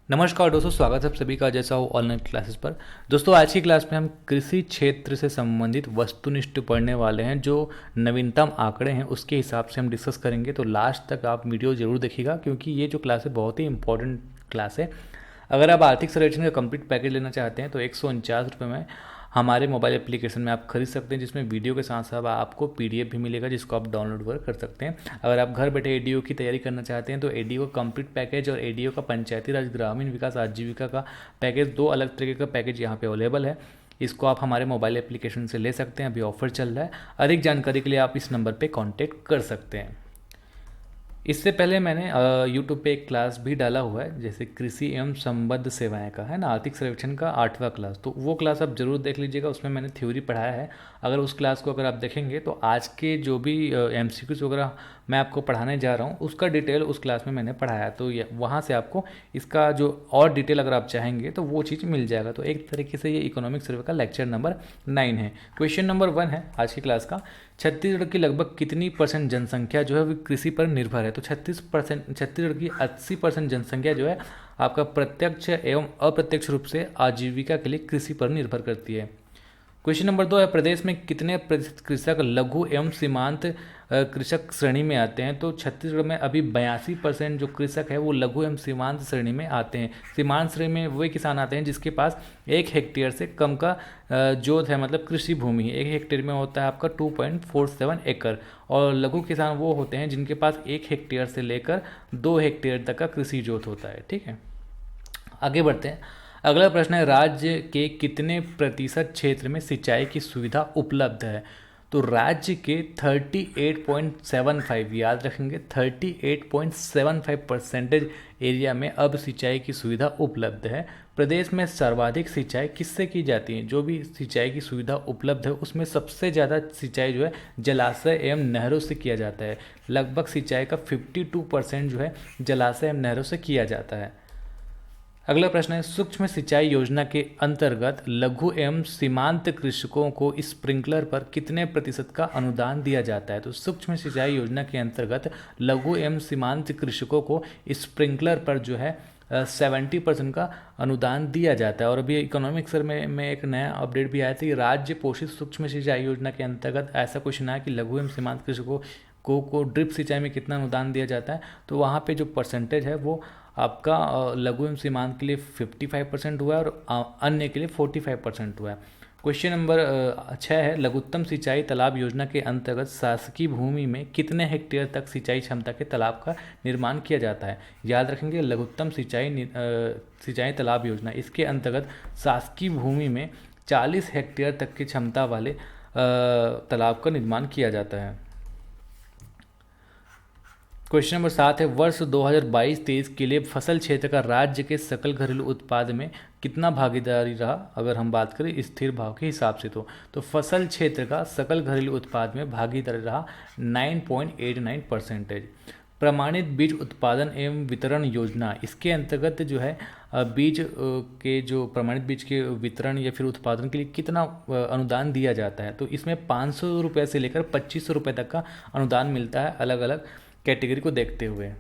नमस्कार दोस्तों, स्वागत है आप सभी का जैसा हो ऑनलाइन क्लासेस पर। दोस्तों आज की क्लास में हम कृषि क्षेत्र से संबंधित वस्तुनिष्ठ पढ़ने वाले हैं। जो नवीनतम आंकड़े हैं उसके हिसाब से हम डिस्कस करेंगे, तो लास्ट तक आप वीडियो जरूर देखिएगा क्योंकि ये जो क्लास है बहुत ही इंपॉर्टेंट क्लास है। अगर आप आर्थिक सर्वेक्षण का कंप्लीट पैकेज लेना चाहते हैं तो 149 रुपये में हमारे मोबाइल एप्लीकेशन में आप खरीद सकते हैं, जिसमें वीडियो के साथ साथ आपको पीडीएफ भी मिलेगा जिसको आप डाउनलोड वगैरह कर सकते हैं। अगर आप घर बैठे एडीओ की तैयारी करना चाहते हैं तो एडीओ का कंप्लीट पैकेज और एडीओ का पंचायती राज ग्रामीण विकास आजीविका का पैकेज, दो अलग तरीके का पैकेज यहाँ पे अवेलेबल है। इसको आप हमारे मोबाइल एप्लीकेशन से ले सकते हैं, अभी ऑफर चल रहा है। अधिक जानकारी के लिए आप इस नंबर पर कॉन्टैक्ट कर सकते हैं। इससे पहले मैंने यूट्यूब पे एक क्लास भी डाला हुआ है, जैसे कृषि एवं संबद्ध सेवाएं का है ना, आर्थिक सर्वेक्षण का 8वां क्लास, तो वो क्लास आप जरूर देख लीजिएगा। उसमें मैंने थ्योरी पढ़ाया है। अगर उस क्लास को अगर आप देखेंगे तो आज के जो भी एमसीक्यूज वगैरह मैं आपको पढ़ाने जा रहा हूँ उसका डिटेल उस क्लास में मैंने पढ़ाया, तो वहाँ से आपको इसका जो और डिटेल अगर आप चाहेंगे तो वो चीज़ मिल जाएगा। तो एक तरीके से ये इकोनॉमिक सर्वे का लेक्चर नंबर 9 है। क्वेश्चन नंबर 1 है आज की क्लास का, छत्तीसगढ़ की लगभग कितनी % जनसंख्या जो है वो कृषि पर निर्भर है। तो 36%, छत्तीसगढ़ की 80% जनसंख्या जो है आपका प्रत्यक्ष एवं अप्रत्यक्ष रूप से आजीविका के लिए कृषि पर निर्भर करती है। क्वेश्चन नंबर 2 है, प्रदेश में कितने प्रतिशत कृषक लघु एवं सीमांत कृषक श्रेणी में आते हैं। तो छत्तीसगढ़ में अभी 82% जो कृषक है वो लघु एवं सीमांत श्रेणी में आते हैं। सीमांत श्रेणी में वही किसान आते हैं जिसके पास 1 हेक्टेयर से कम का जोत है, मतलब कृषि भूमि 1 हेक्टेयर में होता है आपका 2.47 एकड़। और लघु किसान वो होते हैं जिनके पास 1 हेक्टेयर से लेकर 2 हेक्टेयर तक का कृषि जोत होता है। ठीक है, आगे बढ़ते हैं। अगला प्रश्न है, राज्य के कितने प्रतिशत क्षेत्र में सिंचाई की सुविधा उपलब्ध है। तो राज्य के 38.75, याद रखेंगे 38.75% एरिया में अब सिंचाई की सुविधा उपलब्ध है। प्रदेश में सर्वाधिक सिंचाई किससे की जाती है। जो भी सिंचाई की सुविधा उपलब्ध है उसमें सबसे ज़्यादा सिंचाई जो है जलाशय एवं नहरों से किया जाता है। लगभग सिंचाई का 52% जो है जलाशय एवं नहरों से किया जाता है। अगला प्रश्न है, सूक्ष्म सिंचाई योजना के अंतर्गत लघु एवं सीमांत कृषकों को स्प्रिंकलर पर कितने प्रतिशत का अनुदान दिया जाता है। तो सूक्ष्म सिंचाई योजना के अंतर्गत लघु एवं सीमांत कृषकों को स्प्रिंकलर पर जो है 70% का अनुदान दिया जाता है। और अभी इकोनॉमिक सर्वे में एक नया अपडेट भी आया था कि राज्य पोषित सूक्ष्म सिंचाई योजना के अंतर्गत ऐसा क्वेश्चन आया कि लघु एवं सीमांत कृषकों को ड्रिप सिंचाई में कितना अनुदान दिया जाता है। तो वहाँ पे जो परसेंटेज है वो आपका लघु एवं सीमांत के लिए 55% हुआ है और अन्य के लिए 45% हुआ है। क्वेश्चन नंबर 6 है, लघुत्तम सिंचाई तालाब योजना के अंतर्गत शासकीय भूमि में कितने हेक्टेयर तक सिंचाई क्षमता के तालाब का निर्माण किया जाता है। याद रखेंगे लघुत्तम सिंचाई तालाब योजना, इसके अंतर्गत शासकीय भूमि में 40 हेक्टेयर तक की क्षमता वाले तालाब का निर्माण किया जाता है। क्वेश्चन नंबर 7 है, वर्ष 2022-23 के लिए फसल क्षेत्र का राज्य के सकल घरेलू उत्पाद में कितना भागीदारी रहा। अगर हम बात करें स्थिर भाव के हिसाब से तो फसल क्षेत्र का सकल घरेलू उत्पाद में भागीदारी रहा 9.89%। प्रमाणित बीज उत्पादन एवं वितरण योजना, इसके अंतर्गत जो है बीज के जो प्रमाणित बीज के वितरण या फिर उत्पादन के लिए कितना अनुदान दिया जाता है। तो इसमें 500 रुपये से लेकर 2500 रुपये तक का अनुदान मिलता है अलग अलग कैटेगरी को देखते हुए।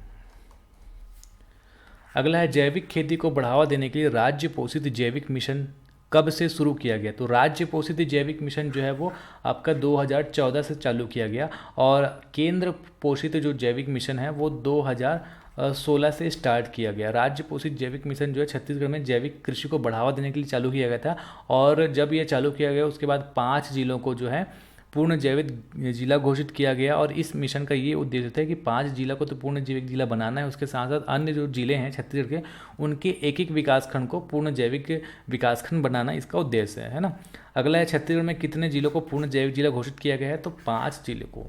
अगला है, जैविक खेती को बढ़ावा देने के लिए राज्य पोषित जैविक मिशन कब से शुरू किया गया। तो राज्य पोषित जैविक मिशन जो है वो आपका 2014 से चालू किया गया और केंद्र पोषित जो जैविक मिशन है वो 2016 से स्टार्ट किया गया। राज्य पोषित जैविक मिशन जो है छत्तीसगढ़ में जैविक कृषि को बढ़ावा देने के लिए चालू किया गया था। और जब ये चालू किया गया उसके बाद 5 जिलों को जो है पूर्ण जैविक जिला घोषित किया गया। और इस मिशन का ये उद्देश्य था कि 5 जिला को तो पूर्ण जैविक जिला बनाना है, उसके साथ साथ अन्य जो जिले हैं छत्तीसगढ़ के उनके एक एक विकासखंड को पूर्ण जैविक विकासखंड बनाना इसका उद्देश्य है ना। अगला है, छत्तीसगढ़ में कितने जिलों को पूर्ण जैविक जिला घोषित किया गया है। तो 5 जिले को।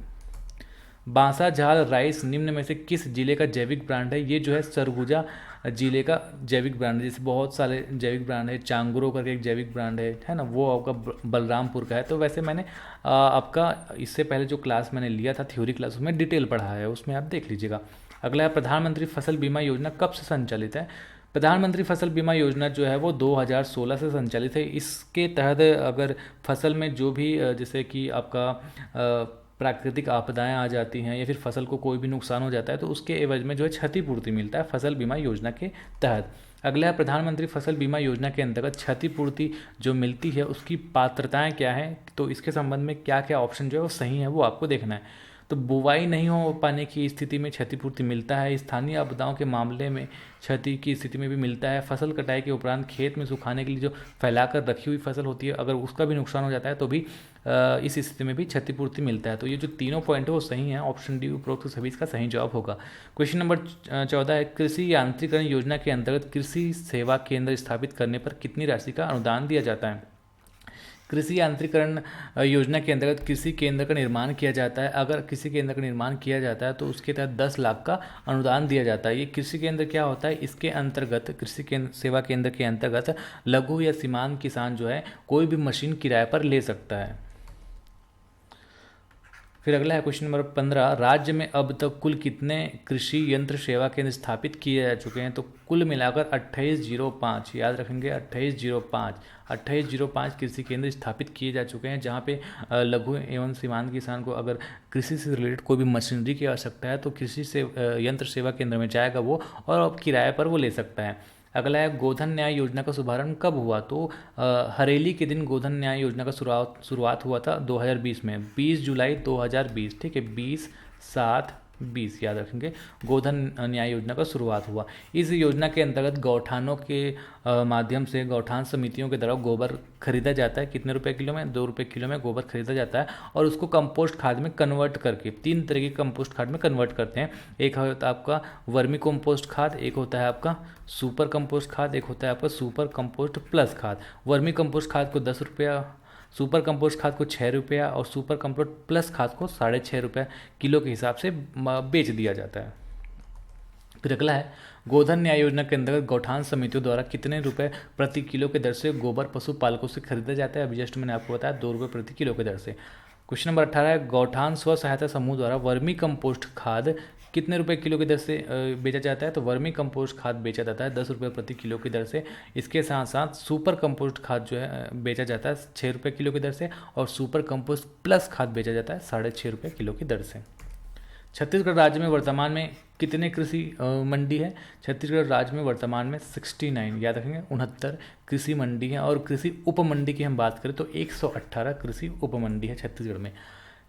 बांसा झाल राइस निम्न में से किस जिले का जैविक ब्रांड है। ये जो है सरगुजा जिले का जैविक ब्रांड है। जैसे बहुत सारे जैविक ब्रांड है, चांगुरो करके एक जैविक ब्रांड है ना, वो आपका बलरामपुर का है। तो वैसे मैंने आपका इससे पहले जो क्लास मैंने लिया था थ्योरी क्लास, उसमें डिटेल पढ़ा है, उसमें आप देख लीजिएगा। अगला है, प्रधानमंत्री फसल बीमा योजना कब से संचालित है। प्रधानमंत्री फसल बीमा योजना जो है वो 2016 से संचालित है। इसके तहत अगर फसल में जो भी जैसे कि आपका प्राकृतिक आपदाएं आ जाती हैं या फिर फसल को कोई भी नुकसान हो जाता है तो उसके एवज में जो है क्षतिपूर्ति मिलता है फसल बीमा योजना के तहत। अगला है प्रधानमंत्री फसल बीमा योजना के अंतर्गत क्षतिपूर्ति जो मिलती है उसकी पात्रताएं क्या हैं, तो इसके संबंध में क्या क्या ऑप्शन जो है वो सही है वो आपको देखना है। तो बुवाई नहीं हो पाने की स्थिति में क्षतिपूर्ति मिलता है, स्थानीय आपदाओं के मामले में क्षति की स्थिति में भी मिलता है, फसल कटाई के उपरांत खेत में सुखाने के लिए जो फैलाकर रखी हुई फसल होती है अगर उसका भी नुकसान हो जाता है तो भी इस स्थिति में भी क्षतिपूर्ति मिलता है। तो ये जो तीनों पॉइंट है वो सही है, ऑप्शन डी उपरोक्त सभी इसका सही जवाब होगा। क्वेश्चन नंबर 14 है, कृषि यांत्रिकरण योजना के अंतर्गत कृषि सेवा केंद्र स्थापित करने पर कितनी राशि का अनुदान दिया जाता है। कृषि यांत्रिकरण योजना के अंतर्गत कृषि केंद्र का निर्माण किया जाता है। अगर कृषि केंद्र का निर्माण किया जाता है तो उसके तहत 10 लाख का अनुदान दिया जाता है। ये कृषि केंद्र क्या होता है, इसके अंतर्गत कृषि केंद्र सेवा केंद्र के अंतर्गत लघु या सीमांत किसान जो है कोई भी मशीन किराए पर ले सकता है। फिर अगला है क्वेश्चन नंबर 15, राज्य में अब तक कुल कितने कृषि यंत्र सेवा केंद्र स्थापित किए जा चुके हैं। तो कुल मिलाकर 2805, याद रखेंगे 2805 कृषि केंद्र स्थापित किए जा चुके हैं जहां पे लघु एवं सीमांत किसान को अगर कृषि से रिलेटेड कोई भी मशीनरी की आवश्यकता है तो कृषि से यंत्र सेवा केंद्र में जाएगा वो और अब किराए पर वो ले सकता है। अगला है गोधन न्याय योजना का शुभारंभ कब हुआ। तो हरेली के दिन गोधन न्याय योजना का शुरुआत हुआ था 2020 में, 20 जुलाई 2020, ठीक है, 20/7/20 याद रखेंगे गोधन न्याय योजना का शुरुआत हुआ। इस योजना के अंतर्गत गौठानों के माध्यम से गौठान समितियों के द्वारा गोबर खरीदा जाता है। कितने रुपए किलो में, 2 रुपये किलो में गोबर खरीदा जाता है और उसको कंपोस्ट खाद में कन्वर्ट करके 3 तरह की कंपोस्ट खाद में कन्वर्ट करते हैं। एक होता है आपका वर्मी कंपोस्ट खाद, एक होता है आपका सुपर कंपोस्ट खाद, एक होता है आपका सुपर कंपोस्ट प्लस खाद। वर्मी कंपोस्ट खाद को 10 रुपया, सुपर कंपोस्ट खाद को 6 रुपया और सुपर कंपोस्ट प्लस खाद को 6.5 रुपया किलो के हिसाब से बेच दिया जाता है। फिर अगला है गोधन न्याय योजना के अंतर्गत गौठान समितियों द्वारा कितने रुपए प्रति किलो के दर से गोबर पशुपालकों से खरीदा जाता है। अभी जस्ट मैंने आपको बताया 2 रुपये प्रति किलो के दर से। क्वेश्चन नंबर 18 है, गौठान स्व सहायता समूह द्वारा वर्मी कंपोस्ट खाद कितने रुपए किलो की दर से बेचा जाता है। तो वर्मी कंपोस्ट खाद बेचा जाता है 10 रुपये प्रति किलो की दर से। इसके साथ साथ सुपर कंपोस्ट खाद जो है बेचा जाता है 6 रुपये किलो की दर से और सुपर कंपोस्ट प्लस खाद बेचा जाता है 6.5 रुपये किलो की दर से। छत्तीसगढ़ राज्य में वर्तमान में कितने कृषि मंडी है। छत्तीसगढ़ राज्य में वर्तमान में 69, याद रखेंगे 69 कृषि मंडी है और कृषि उपमंडी की हम बात करें तो 118 कृषि उपमंडी है छत्तीसगढ़ में।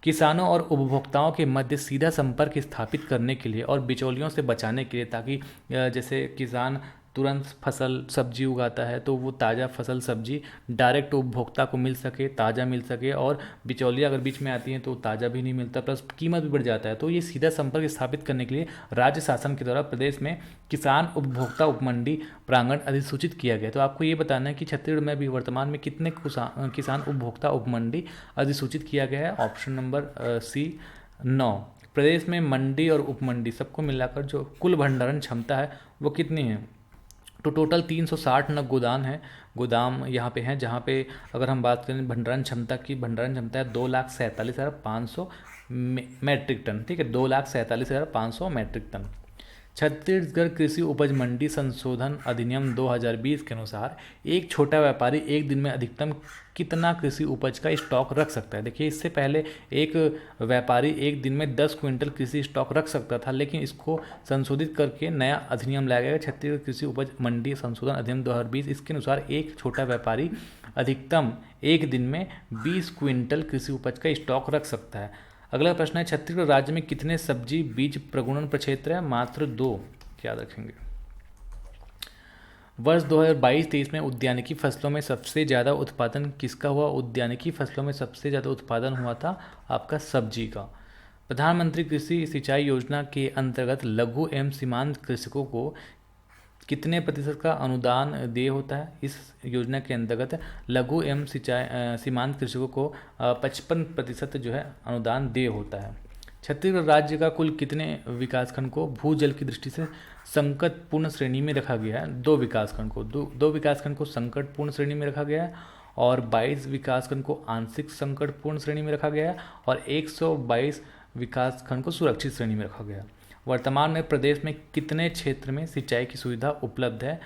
किसानों और उपभोक्ताओं के मध्य सीधा संपर्क स्थापित करने के लिए और बिचौलियों से बचाने के लिए, ताकि जैसे किसान तुरंत फसल सब्जी उगाता है तो वो ताज़ा फसल सब्जी डायरेक्ट उपभोक्ता को मिल सके, ताज़ा मिल सके, और बिचौलिया अगर बीच में आती हैं तो ताज़ा भी नहीं मिलता प्लस कीमत भी बढ़ जाता है। तो ये सीधा संपर्क स्थापित करने के लिए राज्य शासन के द्वारा प्रदेश में किसान उपभोक्ता उपमंडी प्रांगण अधिसूचित किया गया। तो आपको ये बताना है कि छत्तीसगढ़ में भी वर्तमान में कितने किसान उपभोक्ता उपमंडी अधिसूचित किया गया है। Option number C 9। प्रदेश में मंडी और उपमंडी सबको मिलाकर जो कुल भंडारण क्षमता है वो कितनी है। तो टोटल 360 नग गोदाम यहाँ पे हैं, जहाँ पे अगर हम बात करें भंडारण क्षमता की, भंडारण क्षमता है 2,47,500 मैट्रिक टन, ठीक है, 2,47,500 मैट्रिक टन। छत्तीसगढ़ कृषि उपज मंडी संशोधन अधिनियम 2020 के अनुसार एक छोटा व्यापारी एक दिन में अधिकतम कितना कृषि उपज का स्टॉक रख सकता है। देखिए, इससे पहले एक व्यापारी एक दिन में 10 क्विंटल कृषि स्टॉक रख सकता था, लेकिन इसको संशोधित करके नया अधिनियम लाया गया, छत्तीसगढ़ कृषि उपज मंडी संशोधन अधिनियम 2020। इसके अनुसार एक छोटा व्यापारी अधिकतम एक दिन में 20 क्विंटल कृषि उपज का स्टॉक रख सकता है। अगला प्रश्न है, छत्तीसगढ़ राज्य में कितने सब्जी बीज प्रगुणन प्रक्षेत्र है। मात्र 2, याद रखेंगे। वर्ष 2022-23 में उद्यानिकी फसलों में सबसे ज़्यादा उत्पादन किसका हुआ। उद्यानिकी फसलों में सबसे ज़्यादा उत्पादन हुआ था आपका सब्जी का। प्रधानमंत्री कृषि सिंचाई योजना के अंतर्गत लघु एवं सीमांत कृषकों को कितने प्रतिशत का अनुदान देय होता है। इस योजना के अंतर्गत लघु एवं सीमांत कृषकों को 55% जो है अनुदान देय होता है। छत्तीसगढ़ राज्य का कुल कितने विकासखंड को भूजल की दृष्टि से संकटपूर्ण श्रेणी में रखा गया है। 2 विकासखंड को संकटपूर्ण श्रेणी में रखा गया है और 22 विकासखंड को आंशिक संकटपूर्ण श्रेणी में रखा गया है और 122 विकासखंड को सुरक्षित श्रेणी में रखा गया है। वर्तमान में प्रदेश में कितने क्षेत्र में सिंचाई की सुविधा उपलब्ध है।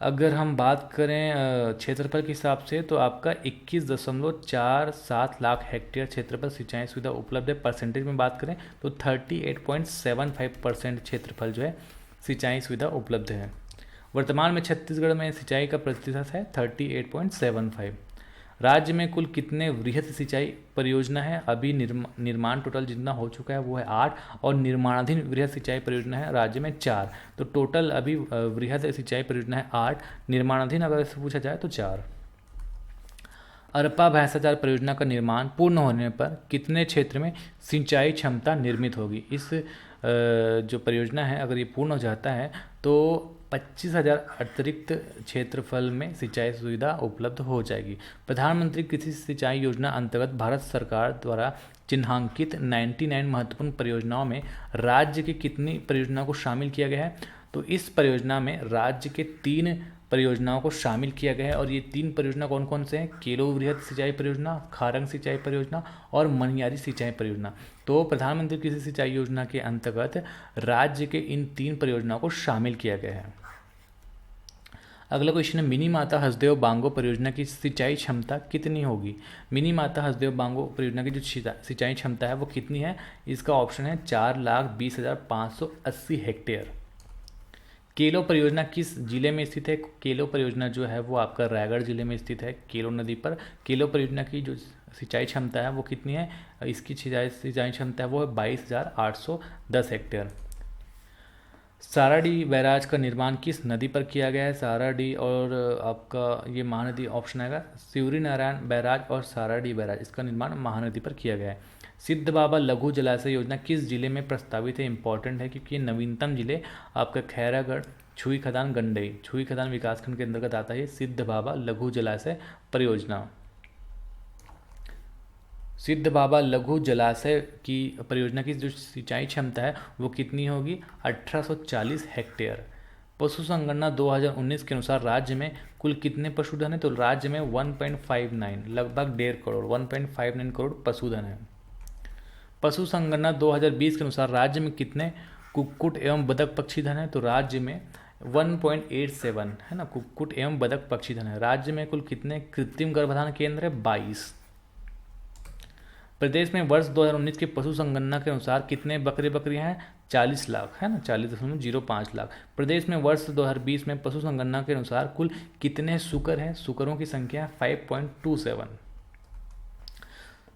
अगर हम बात करें क्षेत्रफल के हिसाब से तो आपका 21.47 लाख हेक्टेयर क्षेत्रफल सिंचाई सुविधा उपलब्ध है। परसेंटेज में बात करें तो 38.75% क्षेत्रफल जो है सिंचाई सुविधा उपलब्ध है। वर्तमान में छत्तीसगढ़ में सिंचाई का प्रतिशत है 38.75। राज्य में कुल कितने वृहद सिंचाई परियोजना है? अभी निर्माण टोटल जितना हो चुका है वो है 8 और निर्माणाधीन वृहद सिंचाई परियोजना है राज्य में 4। तो टोटल अभी वृहद सिंचाई परियोजना है 8, निर्माणाधीन अगर इससे पूछा जाए तो 4। अरपा भैंसाचार परियोजना का निर्माण पूर्ण होने पर कितने क्षेत्र में सिंचाई क्षमता निर्मित होगी? इस जो परियोजना है अगर ये पूर्ण हो जाता है तो 25,000 अतिरिक्त क्षेत्रफल में सिंचाई सुविधा उपलब्ध हो जाएगी। प्रधानमंत्री कृषि सिंचाई योजना अंतर्गत भारत सरकार द्वारा चिन्हांकित 99 महत्वपूर्ण परियोजनाओं में राज्य की कितनी परियोजनाओं को शामिल किया गया है? तो इस परियोजना में राज्य के 3 परियोजनाओं को शामिल किया गया है और ये 3 परियोजना कौन कौन से हैं? केलो वृहद सिंचाई परियोजना, खारंग सिंचाई परियोजना और मनियारी सिंचाई परियोजना। तो प्रधानमंत्री कृषि सिंचाई योजना के अंतर्गत राज्य के इन 3 परियोजनाओं को शामिल किया गया है। अगला क्वेश्चन है, मिनी माता हसदेव बांगो परियोजना की सिंचाई क्षमता कितनी होगी? मिनी माता हसदेव बांगो परियोजना की जो सिंचाई क्षमता है वो कितनी है? इसका ऑप्शन है 4,20,580 हेक्टेयर। केलो परियोजना किस जिले में स्थित है? केलो परियोजना जो है वो आपका रायगढ़ जिले में स्थित है, केलो नदी पर। केलो परियोजना की जो सिंचाई क्षमता है वो कितनी है? इसकी सिंचाई क्षमता है वो है 22,810 हेक्टेयर। साराडी बैराज का निर्माण किस नदी पर किया गया है? साराडी और आपका ये महानदी ऑप्शन आएगा। शिवरी नारायण बैराज और साराडी बैराज, इसका निर्माण महानदी पर किया गया है। सिद्ध बाबा लघु जलाशय योजना किस जिले में प्रस्तावित है? इंपॉर्टेंट है क्योंकि ये नवीनतम जिले आपका खैरागढ़, छुई खदान, गंडई, छुई खदान विकासखंड के अंतर्गत आता है सिद्ध बाबा लघु जलाशय परियोजना। सिद्ध बाबा लघु जलाशय की परियोजना की जो सिंचाई क्षमता है वो कितनी होगी? 1840 हेक्टेयर। पशु संगणना 2019 के अनुसार राज्य में कुल कितने पशुधन है? तो राज्य में 1.59 लगभग 1.5 करोड़ 1.59 करोड़ पशुधन है। पशु संगणना 2020 के अनुसार राज्य में कितने कुक्कुट एवं बतख पक्षीधन है? तो राज्य में 1.87 है ना, कुक्कुट एवं बतख पक्षीधन है। राज्य में कुल कितने कृत्रिम गर्भाधान केंद्र है? 22। प्रदेश में वर्ष 2019 के पशु संगणना के अनुसार कितने बकरे बकरियां हैं? 40 लाख है ना, 40.05 लाख। प्रदेश में वर्ष 2020 में पशु संगणना के अनुसार कुल कितने सुकर हैं? सुकरों की संख्या 5.27।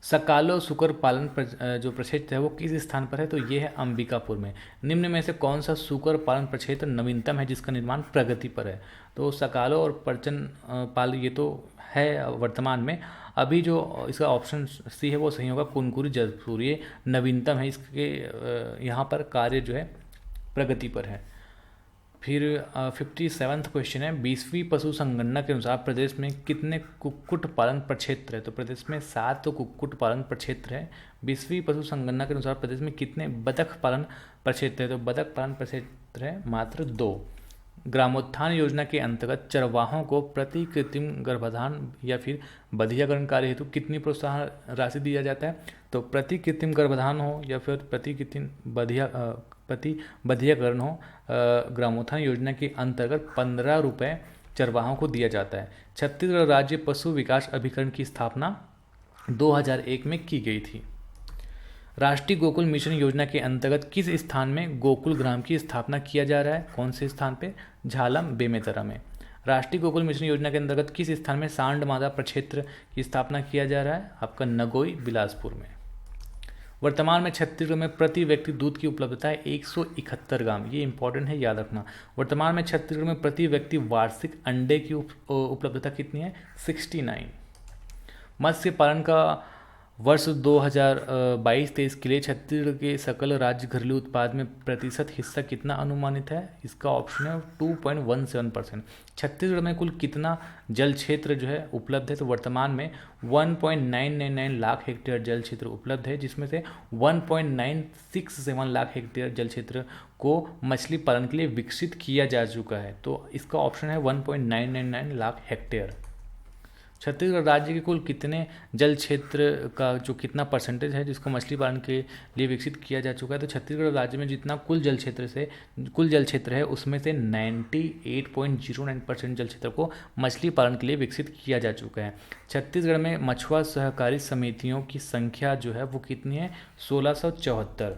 सकालो सुकर पालन जो प्रक्षेत्र है वो किस स्थान पर है? तो ये है अंबिकापुर में। निम्न में से कौन सा सुकर पालन प्रक्षेत्र नवीनतम है जिसका निर्माण प्रगति पर है? तो सकालो और परचन पाल ये तो है वर्तमान में। अभी जो इसका ऑप्शन सी है वो सही होगा, कुनकुरी जसपुर, ये नवीनतम है, इसके यहाँ पर कार्य जो है प्रगति पर है। फिर 57वां क्वेश्चन है, 20वीं पशु संगणना के अनुसार प्रदेश में कितने कुक्कुट पालन प्रक्षेत्र है? तो प्रदेश में 7 कुक्कुट पालन प्रक्षेत्र है। 20वीं पशु संगणना के अनुसार प्रदेश में कितने बतख पालन प्रक्षेत्र है? तो बतख पालन प्रक्षेत्र है मात्र 2। ग्रामोत्थान योजना के अंतर्गत चरवाहों को प्रति कृत्रिम गर्भाधान या फिर बधियाकरण कार्य हेतु कितनी प्रोत्साहन राशि दिया जाता है? तो प्रति कृत्रिम गर्भाधान हो या फिर प्रति बधियाकरण हो, ग्रामोत्थान योजना के अंतर्गत 15 रुपये चरवाहों को दिया जाता है। छत्तीसगढ़ राज्य पशु विकास अभिकरण की स्थापना 2001 में की गई थी। राष्ट्रीय गोकुल मिशन योजना के अंतर्गत किस स्थान में गोकुल ग्राम की स्थापना किया जा रहा है? कौन से स्थान पे? झालम बेमेतरा में। राष्ट्रीय गोकुल मिशन योजना के अंतर्गत किस स्थान में सांड मादा प्रक्षेत्र की स्थापना किया जा रहा है? आपका नगोई बिलासपुर में। वर्तमान में छत्तीसगढ़ में प्रति व्यक्ति दूध की उपलब्धता है 171 ग्राम, ये इंपॉर्टेंट है, याद रखना। वर्तमान में छत्तीसगढ़ में प्रति व्यक्ति वार्षिक अंडे की उपलब्धता कितनी है? 69। मत्स्य पालन का वर्ष 2022-23 के लिए छत्तीसगढ़ के सकल राज्य घरेलू उत्पाद में प्रतिशत हिस्सा कितना अनुमानित है? इसका ऑप्शन है 2.17%। छत्तीसगढ़ में कुल कितना जल क्षेत्र जो है उपलब्ध है? तो वर्तमान में 1.999 लाख हेक्टेयर जल क्षेत्र उपलब्ध है, जिसमें से 1.967 लाख हेक्टेयर जल क्षेत्र को मछली पालन के लिए विकसित किया जा चुका है। तो इसका ऑप्शन है 1.999 लाख हेक्टेयर। छत्तीसगढ़ राज्य के कुल कितने जल क्षेत्र का जो कितना परसेंटेज है जिसको मछली पालन के लिए विकसित किया जा चुका है? तो छत्तीसगढ़ राज्य में जितना कुल जल क्षेत्र है उसमें से 98.09% जल क्षेत्र को मछली पालन के लिए विकसित किया जा चुका है। छत्तीसगढ़ में मछुआ सहकारी समितियों की संख्या जो है वो कितनी है? 1674।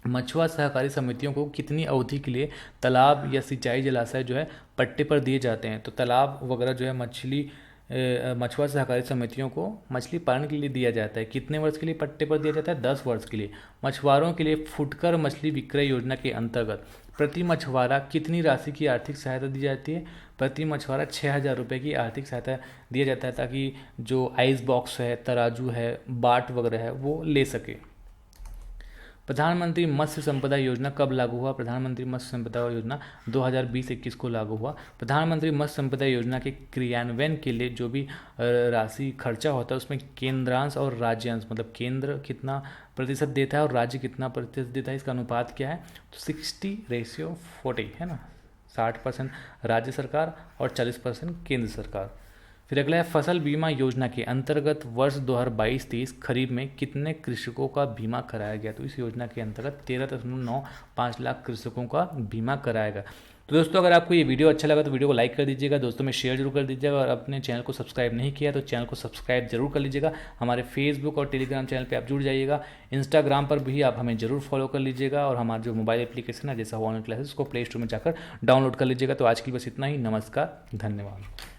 मछुआ सहकारी समितियों को कितनी अवधि के लिए तालाब या सिंचाई जलाशय जो है पट्टे पर दिए जाते हैं? तो तालाब वगैरह जो है मछुआ सहकारी समितियों को मछली पालन के लिए दिया जाता है। कितने वर्ष के लिए पट्टे पर दिया जाता है? 10 वर्ष के लिए। मछुआरों के लिए फुटकर मछली विक्रय योजना के अंतर्गत प्रति मछुआरा कितनी राशि की आर्थिक सहायता दी जाती है? प्रति मछुआरा 6,000 रुपये की आर्थिक सहायता दिया जाता है, ताकि जो आइस बॉक्स है, तराजू है, बाट वगैरह है वो ले सके। प्रधानमंत्री मत्स्य संपदा योजना कब लागू हुआ? प्रधानमंत्री मत्स्य संपदा योजना 2020-21 को लागू हुआ। प्रधानमंत्री मत्स्य संपदा योजना के क्रियान्वयन के लिए जो भी राशि खर्चा होता है उसमें केंद्रांश और राज्यांश, मतलब केंद्र कितना प्रतिशत देता है और राज्य कितना प्रतिशत देता है, इसका अनुपात क्या है? तो 60:40 है ना। 60% राज्य सरकार और 40% केंद्र सरकार। फिर अगला है फसल बीमा योजना के अंतर्गत वर्ष 2022-23 खरीफ में कितने कृषकों का बीमा कराया गया? तो इस योजना के अंतर्गत 13.95 लाख कृषकों का बीमा कराया गया। तो दोस्तों अगर आपको ये वीडियो अच्छा लगा तो वीडियो को लाइक कर दीजिएगा, दोस्तों में शेयर जरूर कर दीजिएगा, और अपने चैनल को सब्सक्राइब नहीं किया तो चैनल को सब्सक्राइब जरूर कर लीजिएगा। हमारे फेसबुक और टेलीग्राम चैनल पे आप जुड़ जाइएगा। इंस्टाग्राम पर भी आप हमें जरूर फॉलो कर लीजिएगा, और हमारा जो मोबाइल एप्लीकेशन है जैसा ऑनलाइन क्लासेस उसको प्ले स्टोर में जाकर डाउनलोड कर लीजिएगा। तो आज की बस इतना ही। नमस्कार, धन्यवाद।